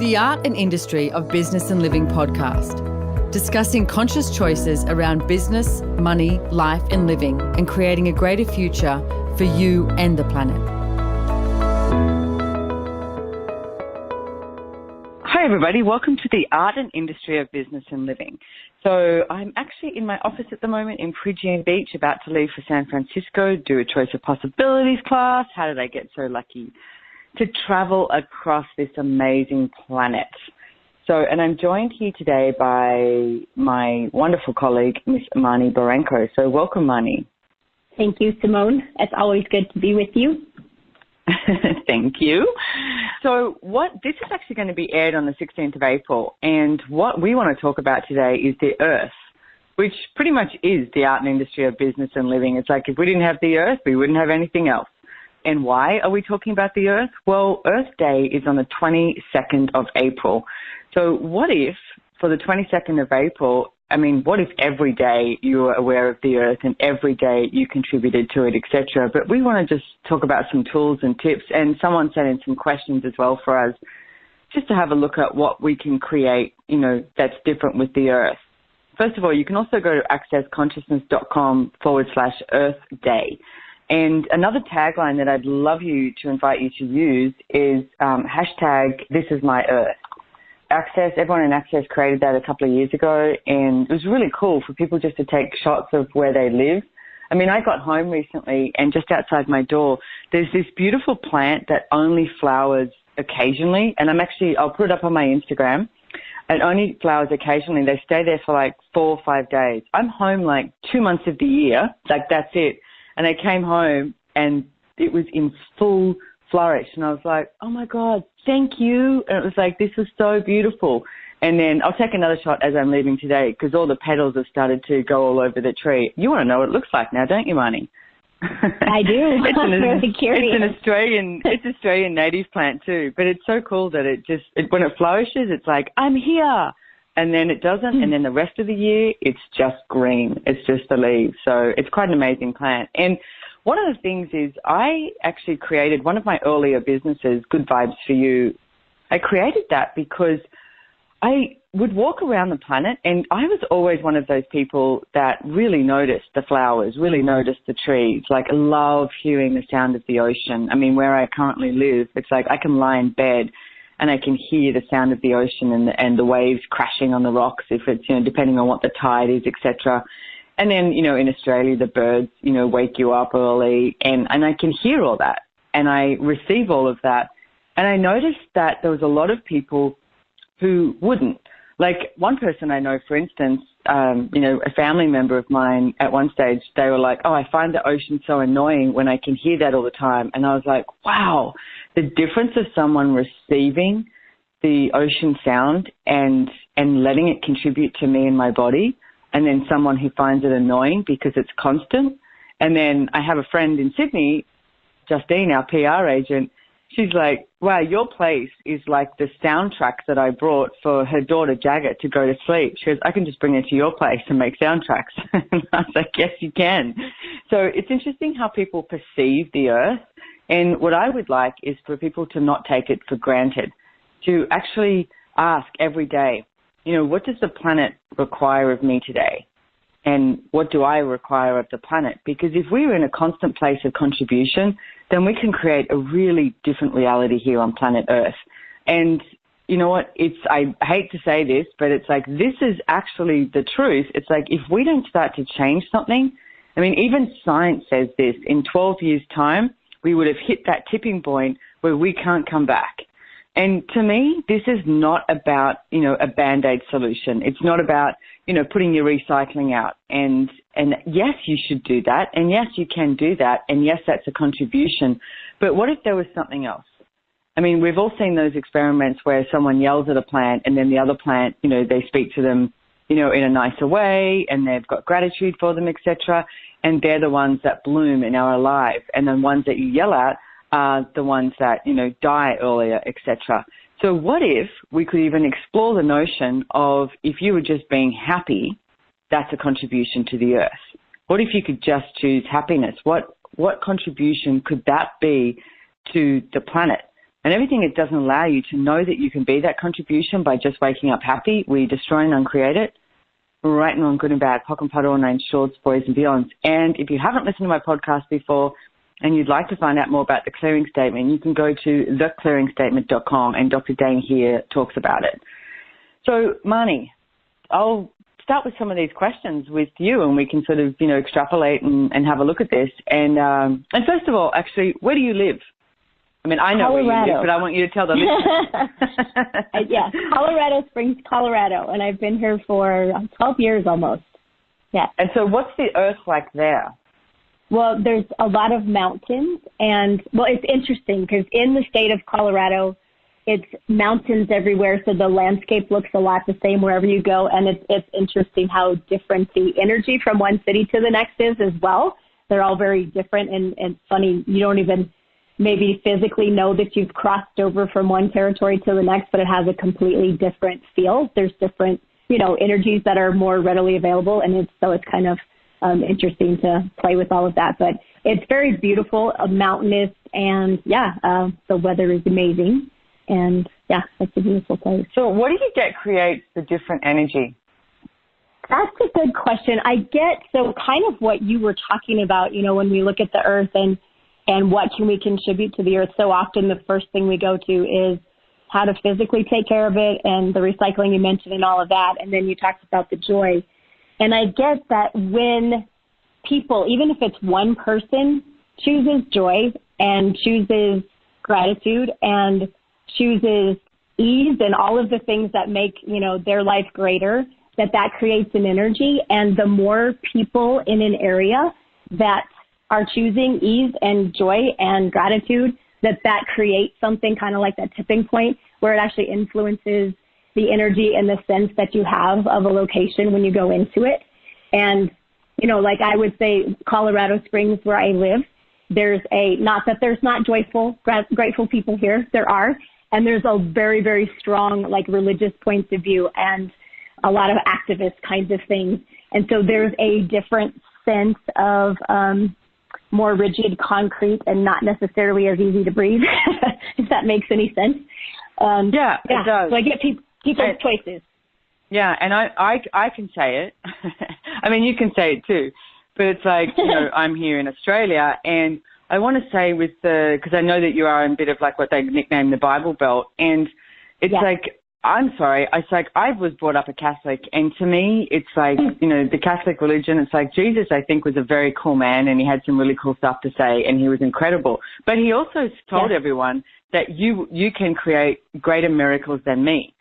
The Art and Industry of Business and Living podcast, discussing conscious choices around business, money, life and living, and creating a greater future for you and the planet. Hi everybody, welcome to the Art and Industry of Business and Living. So I'm actually in my office at the moment in Virginia Beach, about to leave for San Francisco, do a Choice of Possibilities class. How did I get so lucky to travel across this amazing planet? And I'm joined here today by my wonderful colleague, Miss Marnie Barranco. So welcome, Marnie. Thank you, Simone. It's always good to be with you. Thank you. So this is actually going to be aired on the 16th of April, and what we want to talk about today is the Earth, which pretty much is the art and industry of business and living. It's like if we didn't have the Earth, we wouldn't have anything else. And why are we talking about the Earth? Well, Earth Day is on the 22nd of April. So what if for the 22nd of April, what if every day you were aware of the Earth and every day you contributed to it, etc.? But we want to just talk about some tools and tips, and someone sent in some questions as well for us, just to have a look at what we can create, that's different with the Earth. First of all, you can also go to accessconsciousness.com/Earth Day. And another tagline that I'd love you to invite you to use is #ThisIsMyEarth. Everyone in Access created that a couple of years ago, and it was really cool for people just to take shots of where they live. I got home recently, and just outside my door, there's this beautiful plant that only flowers occasionally, and I'll put it up on my Instagram. It only flowers occasionally. They stay there for like 4 or 5 days. I'm home like 2 months of the year, that's it. And I came home and it was in full flourish. And I was like, oh my God, thank you. And it was like, this was so beautiful. And then I'll take another shot as I'm leaving today, because all the petals have started to go all over the tree. You want to know what it looks like now, don't you, Marnie? I do. I'm really curious. It's an Australian native plant too. But it's so cool that when it flourishes, it's like, I'm here. And then it doesn't, and then the rest of the year, it's just green. It's just the leaves. So it's quite an amazing plant. And one of the things is I actually created one of my earlier businesses, Good Vibes for You. I created that because I would walk around the planet, and I was always one of those people that really noticed the flowers, really noticed the trees. Like, I love hearing the sound of the ocean. Where I currently live, it's like I can lie in bed and I can hear the sound of the ocean and the waves crashing on the rocks, if it's, depending on what the tide is, etc. And then, in Australia, the birds, wake you up early, and I can hear all that, and I receive all of that. And I noticed that there was a lot of people who wouldn't. Like one person I know, for instance, a family member of mine, at one stage, they were like, oh, I find the ocean so annoying when I can hear that all the time. And I was like, wow, the difference of someone receiving the ocean sound and letting it contribute to me and my body, and then someone who finds it annoying because it's constant. And then I have a friend in Sydney, Justine, our PR agent. She's like, wow, your place is like the soundtrack that I brought for her daughter Jagger to go to sleep. She goes, I can just bring her to your place and make soundtracks. And I was like, yes, you can. So it's interesting how people perceive the Earth. And what I would like is for people to not take it for granted, to actually ask every day, what does the planet require of me today? And what do I require of the planet? Because if we were in a constant place of contribution, then we can create a really different reality here on planet Earth. And you know what? I hate to say this, but it's like, this is actually the truth. It's like, if we don't start to change something, even science says this, in 12 years' time, we would have hit that tipping point where we can't come back. And to me, this is not about, a Band-Aid solution. It's not about, putting your recycling out. And yes, you should do that. And yes, you can do that. And yes, that's a contribution. But what if there was something else? We've all seen those experiments where someone yells at a plant, and then the other plant, they speak to them, in a nicer way, and they've got gratitude for them, etc. And they're the ones that bloom and are alive. And the ones that you yell at are the ones that, die earlier, etc. So what if we could even explore the notion of, if you were just being happy, that's a contribution to the Earth? What if you could just choose happiness? What contribution could that be to the planet? And everything it doesn't allow you to know that you can be that contribution by just waking up happy, we destroy and uncreate it. Right and wrong, good and bad, POC and POD, all names, shorts, boys and beyonds. And if you haven't listened to my podcast before and you'd like to find out more about the clearing statement, you can go to theclearingstatement.com, and Dr. Dane here talks about it. So, Marnie, I'll start with some of these questions with you, and we can sort of, extrapolate and have a look at this. And first of all, actually, where do you live? I mean, I know Colorado. where you live, but I want you to tell the listeners. Yeah, Colorado Springs, Colorado, and I've been here for 12 years almost. Yeah. And so what's the earth like there? Well, there's a lot of mountains, and, well, it's interesting because in the state of Colorado, it's mountains everywhere, so the landscape looks a lot the same wherever you go, and it's interesting how different the energy from one city to the next is as well. They're all very different, and funny, you don't even maybe physically know that you've crossed over from one territory to the next, but it has a completely different feel. There's different, energies that are more readily available, and it's kind of interesting to play with all of that. But it's very beautiful, mountainous, and the weather is amazing, and it's a beautiful place. So what do you get creates the different energy? That's a good question. I get, so kind of what you were talking about, when we look at the earth and what can we contribute to the earth. So often the first thing we go to is how to physically take care of it, and the recycling you mentioned and all of that. And then you talked about the joy. And I get that when people, even if it's one person, chooses joy and chooses gratitude and chooses ease and all of the things that make, their life greater, that creates an energy. And the more people in an area that are choosing ease and joy and gratitude, that creates something kind of like that tipping point where it actually influences the energy and the sense that you have of a location when you go into it. And, like I would say, Colorado Springs, where I live, there's not that there's not joyful, grateful people here, there are, and there's a very, very strong, religious points of view and a lot of activist kinds of things. And so there's a different sense of more rigid concrete and not necessarily as easy to breathe, if that makes any sense. It does. So I get people's choices. Yeah, and I can say it. I mean, you can say it too. But it's like, I'm here in Australia, and I want to say because I know that you are in a bit of what they nickname the Bible Belt, and it's I'm sorry, I was brought up a Catholic, and to me, it's the Catholic religion, it's Jesus, I think, was a very cool man, and he had some really cool stuff to say, and he was incredible. But he also told everyone that you can create greater miracles than me.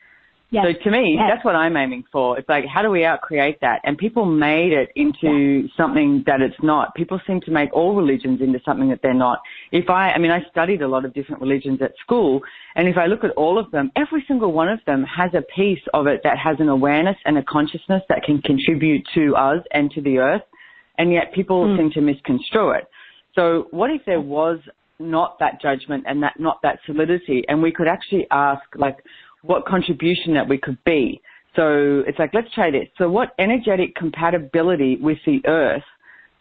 Yes. So to me, that's what I'm aiming for. It's how do we out-create that? And people made it into something that it's not. People seem to make all religions into something that they're not. I studied a lot of different religions at school, and if I look at all of them, every single one of them has a piece of it that has an awareness and a consciousness that can contribute to us and to the earth, and yet people seem to misconstrue it. So what if there was not that judgment and not that solidity, and we could actually ask, what contribution that we could be? So it's let's try this. So what energetic compatibility with the earth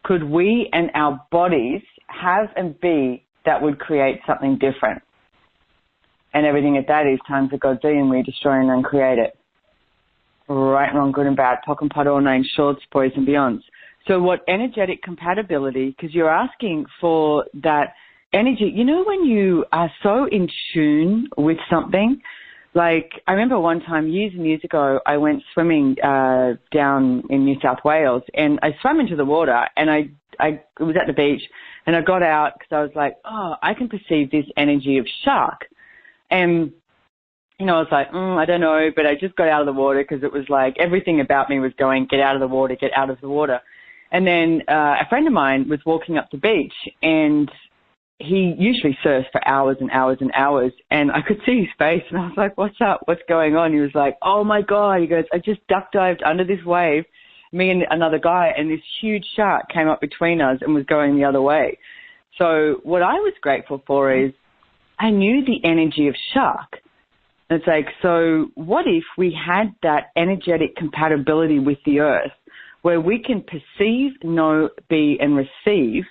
could we and our bodies have and be that would create something different? And everything at that is time for God and we destroy and uncreate it. Right, wrong, good and bad, POC and POD, all names, shorts, boys and beyonds. So what energetic compatibility, because you're asking for that energy, when you are so in tune with something, I remember one time years and years ago, I went swimming down in New South Wales, and I swam into the water, and I was at the beach, and I got out because I was I can perceive this energy of shark. And, I was I don't know, but I just got out of the water because it was everything about me was going, get out of the water, get out of the water. And then a friend of mine was walking up the beach, and he usually surfs for hours and hours and hours, and I could see his face, and I was like, what's up? What's going on? He was like, oh, my God. He goes, I just duck dived under this wave, me and another guy, and this huge shark came up between us and was going the other way. So what I was grateful for is I knew the energy of shark. It's so what if we had that energetic compatibility with the earth where we can perceive, know, be, and receive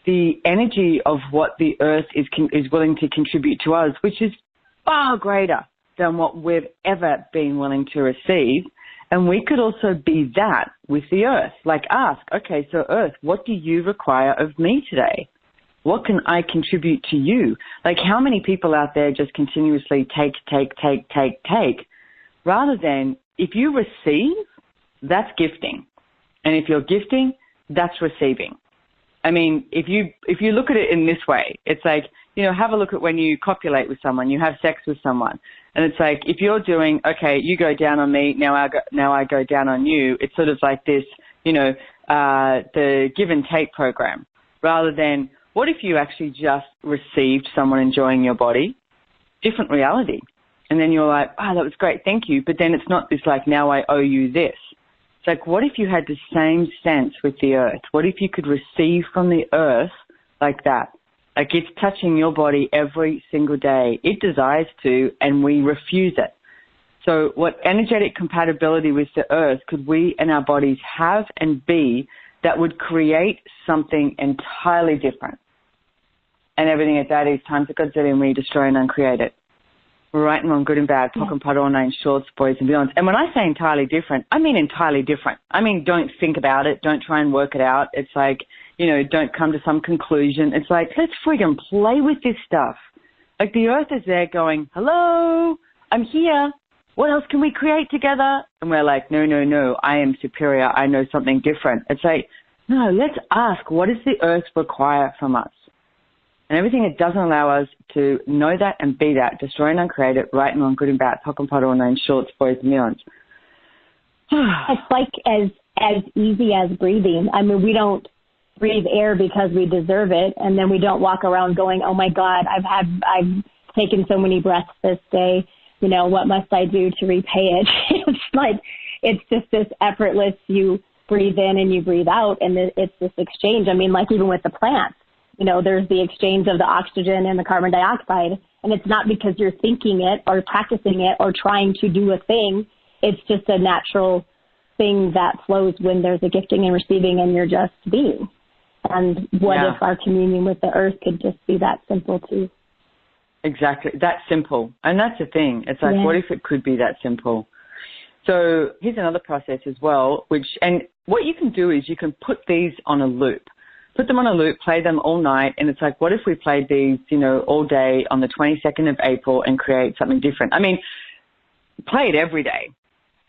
the energy of what the earth is willing to contribute to us, which is far greater than what we've ever been willing to receive. And we could also be that with the earth, like ask, okay, so earth, what do you require of me today? What can I contribute to you? Like how many people out there just continuously take, rather than if you receive, that's gifting. And if you're gifting, that's receiving. I mean, if you look at it in this way, it's like, you know, have a look at when you copulate with someone, you have sex with someone. And it's like, if you're doing, okay, you go down on me, now I go down on you, it's sort of like this, you know, the give and take program, rather than what if you actually just received someone enjoying your body? Different reality. And then you're like, oh, that was great, thank you. But then it's not this like, now I owe you this. It's like, what if you had the same sense with the earth? What if you could receive from the earth like that? Like it's touching your body every single day. It desires to, and we refuse it. So what energetic compatibility with the earth could we and our bodies have and be that would create something entirely different? And everything at that is times a godzillion, we destroy and uncreate it. Right and wrong, good and bad, pock and pot, all nine shorts, boys and beyonds. And when I say entirely different, I mean entirely different. I mean, don't think about it. Don't try and work it out. It's like, you know, don't come to some conclusion. It's like, let's friggin' play with this stuff. Like the earth is there going, hello, I'm here. What else can we create together? And we're like, no, I am superior. I know something different. It's like, no, let's ask, what does the earth require from us? And everything that doesn't allow us to know that and be that, destroy and uncreate it, right and wrong, good and bad, pock and pot, all nine shorts, boys and beyonds. It's like as easy as breathing. I mean, we don't breathe air because we deserve it, and then we don't walk around going, oh my God, I've taken so many breaths this day. You know, what must I do to repay it? It's like, it's just this effortless, you breathe in and you breathe out, and it's this exchange. I mean, like even with the plants, you know, there's the exchange of the oxygen and the carbon dioxide, and it's not because you're thinking it or practicing it or trying to do a thing. It's just a natural thing that flows when there's a gifting and receiving and you're just being. And what if our communion with the earth could just be that simple too? Exactly. That's simple. And that's the thing. It's like, what if it could be that simple? So here's another process as well, and what you can do is you can put these on a loop. Put them on a loop, play them all night, and it's like, what if we played these, you know, all day on the 22nd of April and create something different? I mean, play it every day.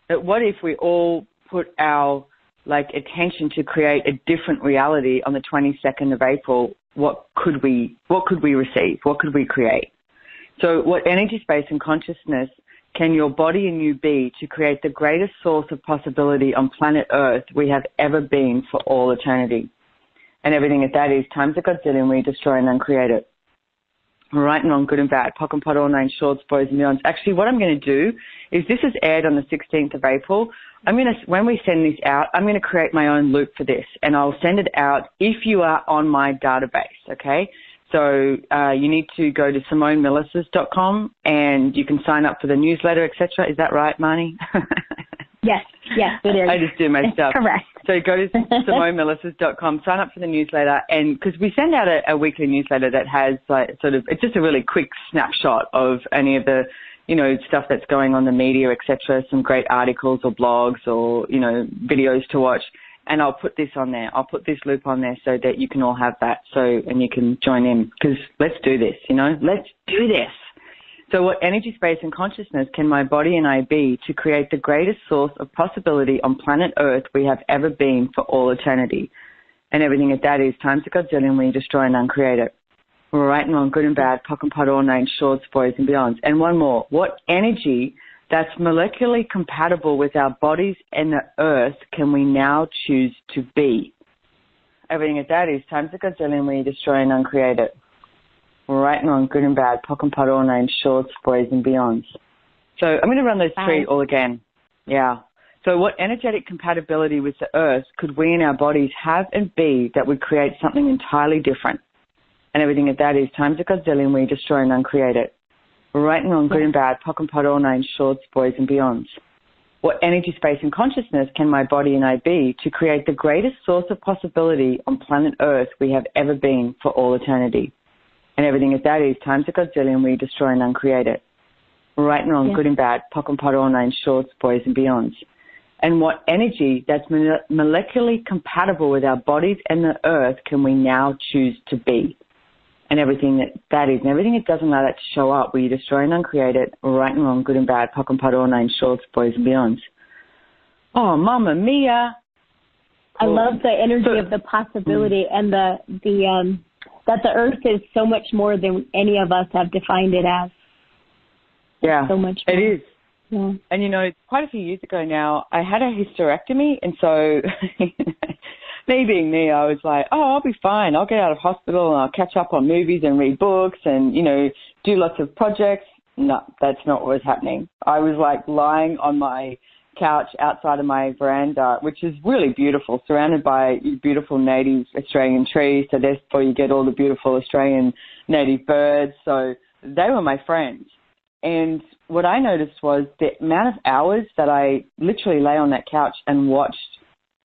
But what if we all put our, like, attention to create a different reality on the 22nd of April? What could we receive? What could we create? So what energy, space, and consciousness can your body and you be to create the greatest source of possibility on planet Earth we have ever been for all eternity? And everything at that is times a godzillion, we destroy and uncreate it. Right and wrong, good and bad, pock and pot, all nine shorts, boys and beyonds. Actually, what I'm going to do is, this is aired on the 16th of April. When we send this out, I'm going to create my own loop for this, and I'll send it out if you are on my database, okay? So you need to go to SimoneMilasas.com, and you can sign up for the newsletter, etc. Is that right, Marnie? Yes, it is. I just do my stuff. Correct. So go to SimoneMilasas.com, sign up for the newsletter, and because we send out a weekly newsletter that has it's just a really quick snapshot of any of the, you know, stuff that's going on in the media, etc. Some great articles or blogs or, you know, videos to watch. And I'll put this on there. I'll put this loop on there so that you can all have that. And you can join in, because let's do this, you know, let's do this. So what energy, space, and consciousness can my body and I be to create the greatest source of possibility on planet Earth we have ever been for all eternity? And everything at that is times a godzillion, we destroy and uncreate it. Right and wrong, good and bad, pock and pot, all nine shorts, boys and beyonds. And one more, what energy that's molecularly compatible with our bodies and the earth can we now choose to be? Everything at that is times a godzillion, we destroy and uncreate it. Right and wrong, good and bad, pock and pot, all nine shorts, boys and beyonds. So I'm going to run those three all again. Yeah. So what energetic compatibility with the earth could we in our bodies have and be that would create something entirely different? And everything at that is times a godzillion, we destroy and uncreate it. Right and wrong, good and bad, pock and pot, all nine shorts, boys and beyonds. What energy, space, and consciousness can my body and I be to create the greatest source of possibility on planet Earth we have ever been for all eternity? And everything at that is times a godzillion, we destroy and uncreate it. Right and wrong, good and bad, pock and pot, all nine shorts, boys and beyonds. And what energy that's molecularly compatible with our bodies and the Earth can we now choose to be? And everything that is, and everything that doesn't allow that to show up, we destroy and uncreate it, right and wrong, good and bad, pock and pot, all nine shorts, boys and beyonds. Oh, Mamma Mia. I love the energy of the possibility and that the Earth is so much more than any of us have defined it as. Yeah, so much more. It is. Yeah. And, you know, quite a few years ago now, I had a hysterectomy, and so me being me, I was like, oh, I'll be fine. I'll get out of hospital and I'll catch up on movies and read books and, you know, do lots of projects. No, that's not what was happening. I was like lying on my couch outside of my veranda, which is really beautiful, surrounded by beautiful native Australian trees. So therefore you get all the beautiful Australian native birds. So they were my friends. And what I noticed was the amount of hours that I literally lay on that couch and watched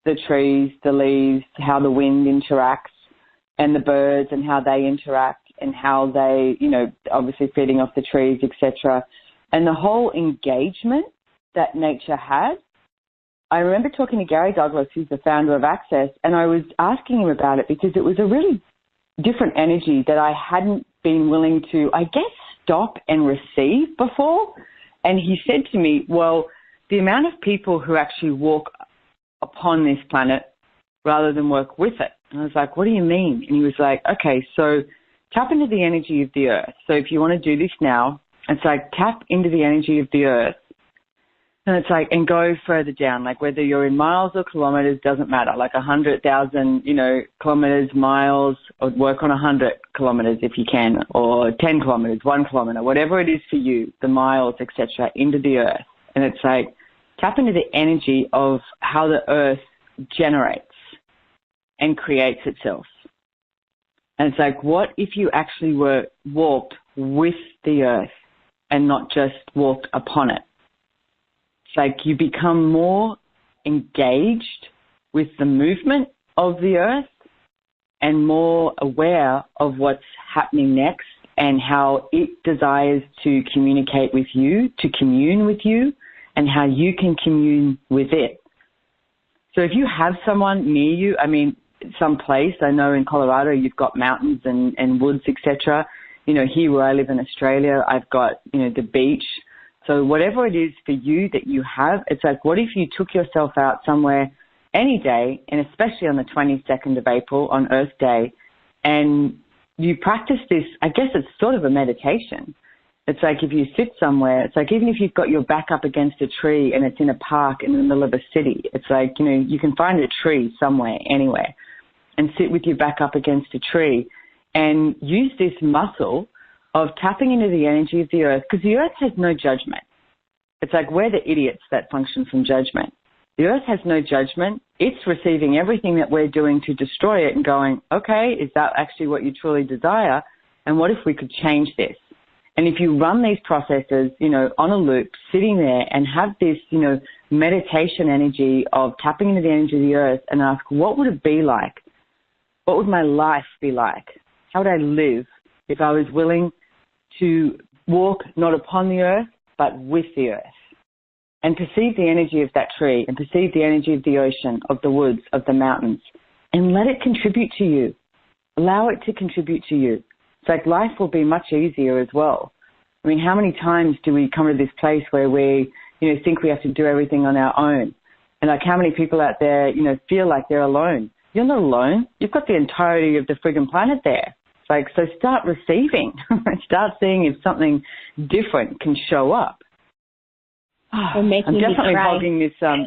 the trees, the leaves, how the wind interacts, and the birds and how they interact and how they, you know, obviously feeding off the trees, etc. And the whole engagement that nature had. I remember talking to Gary Douglas, who's the founder of Access, and I was asking him about it because it was a really different energy that I hadn't been willing to, I guess, stop and receive before. And he said to me, well, the amount of people who actually walk upon this planet rather than work with it. And I was like, what do you mean? And he was like, okay, so tap into the energy of the Earth. So if you want to do this now, it's like tap into the energy of the Earth. And it's like, and go further down, like whether you're in miles or kilometers, doesn't matter, like 100,000, you know, kilometers, miles, or work on 100 kilometers if you can, or 10 kilometers, 1 kilometer, whatever it is for you, the miles, etc., into the Earth. And it's like, tap into the energy of how the Earth generates and creates itself. And it's like, what if you actually walked with the Earth and not just walked upon it? It's like you become more engaged with the movement of the Earth and more aware of what's happening next and how it desires to communicate with you, to commune with you, and how you can commune with it. So if you have someone near you, I mean, someplace, I know in Colorado you've got mountains and woods, etc. You know, here where I live in Australia, I've got, you know, the beach. So whatever it is for you that you have, it's like, what if you took yourself out somewhere any day, and especially on the 22nd of April, on Earth Day, and you practice this, I guess it's sort of a meditation. It's like if you sit somewhere, it's like even if you've got your back up against a tree and it's in a park in the middle of a city, it's like, you know, you can find a tree somewhere, anywhere, and sit with your back up against a tree and use this muscle of tapping into the energy of the Earth, because the Earth has no judgment. It's like we're the idiots that function from judgment. The Earth has no judgment. It's receiving everything that we're doing to destroy it and going, okay, is that actually what you truly desire? And what if we could change this? And if you run these processes, you know, on a loop, sitting there and have this, you know, meditation energy of tapping into the energy of the Earth and ask, what would it be like? What would my life be like? How would I live if I was willing to walk not upon the Earth, but with the Earth? And perceive the energy of that tree and perceive the energy of the ocean, of the woods, of the mountains, and let it contribute to you. Allow it to contribute to you. It's like life will be much easier as well. I mean, how many times do we come to this place where we, you know, think we have to do everything on our own? And like how many people out there, you know, feel like they're alone? You're not alone. You've got the entirety of the friggin' planet there. It's like, so start receiving. Start seeing if something different can show up. I'm definitely hogging this. I'm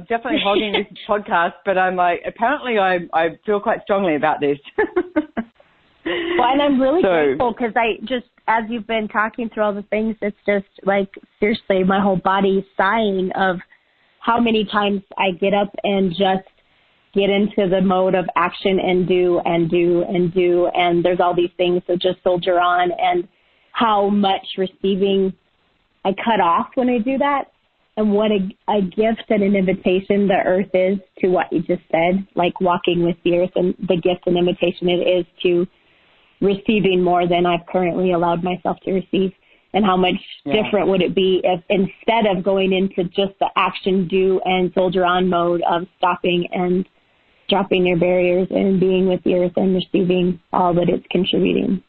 definitely hogging this podcast, but I'm like, apparently I feel quite strongly about this. Well, and I'm really grateful because I just, as you've been talking through all the things, it's just like, seriously, my whole body sighing of how many times I get up and just get into the mode of action and do and do and do. And there's all these things that just soldier on, and how much receiving I cut off when I do that. and what a gift and an invitation the earth is to what you just said, like walking with the earth, and the gift and invitation it is to receiving more than I've currently allowed myself to receive. And how much different would it be if instead of going into just the action, do, and soldier on mode of stopping and dropping your barriers and being with the earth and receiving all that it's contributing.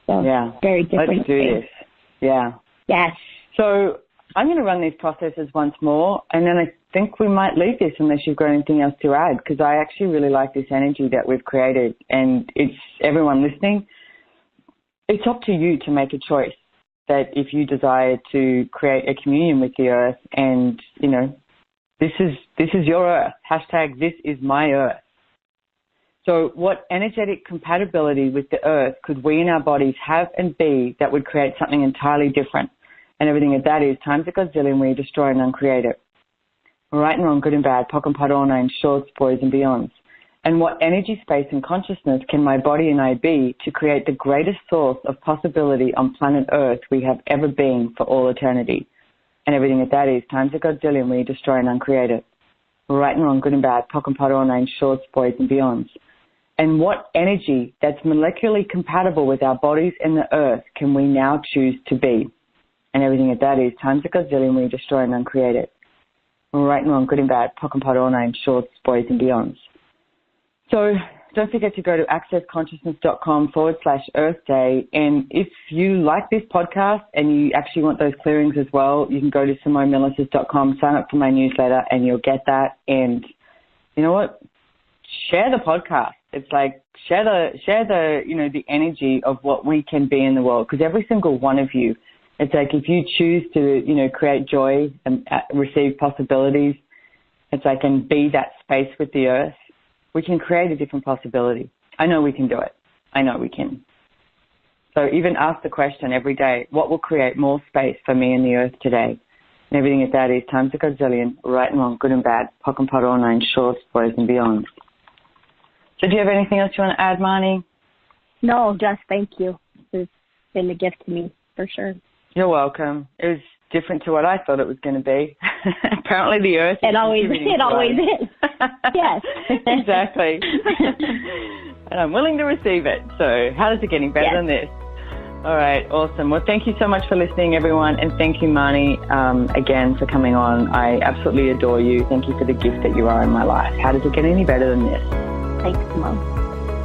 So very different. Let's do this. Yeah. Yes. So I'm going to run these processes once more, and then I think we might leave this unless you've got anything else to add, because I actually really like this energy that we've created, and it's everyone listening. It's up to you to make a choice that if you desire to create a communion with the earth, and, you know, this is your earth. Hashtag this is my earth. So what energetic compatibility with the earth could we in our bodies have and be that would create something entirely different? And everything of that is times a gazillion, we destroy and uncreate it. Right and wrong, good and bad, POC and POD, all nine, shorts, boys and beyonds. And what energy, space and consciousness can my body and I be to create the greatest source of possibility on planet Earth we have ever been for all eternity? And everything of that is times a gazillion, we destroy and uncreate it. Right and wrong, good and bad, POC and POD, all nine, shorts, boys and beyonds. And what energy that's molecularly compatible with our bodies and the earth can we now choose to be? And everything of that is times a gazillion, we destroy and uncreate it. Right and wrong, good and bad, POC and POD, all nine, shorts, boys and beyonds. So don't forget to go to accessconsciousness.com/Earth Day. And if you like this podcast and you actually want those clearings as well, you can go to SimoneMilasas.com, sign up for my newsletter, and you'll get that. And you know what? Share the podcast. It's like share the you know, the energy of what we can be in the world, because every single one of you, it's like if you choose to, you know, create joy and receive possibilities, it's like, and be that space with the earth, we can create a different possibility. I know we can do it. I know we can. So even ask the question every day, what will create more space for me and the earth today? And everything at that is times a gazillion, right and wrong, good and bad, POC and POD, all nine, shorts, boys and beyond. So do you have anything else you want to add, Marnie? No, just thank you. It's been a gift to me, for sure. You're welcome. It was different to what I thought it was going to be. Apparently the earth it always is. Yes. Exactly. And I'm willing to receive it. So how does it get any better than this? All right. Awesome. Well, thank you so much for listening, everyone. And thank you, Marnie, again, for coming on. I absolutely adore you. Thank you for the gift that you are in my life. How does it get any better than this? Thanks, Mom.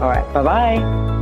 All right. Bye-bye.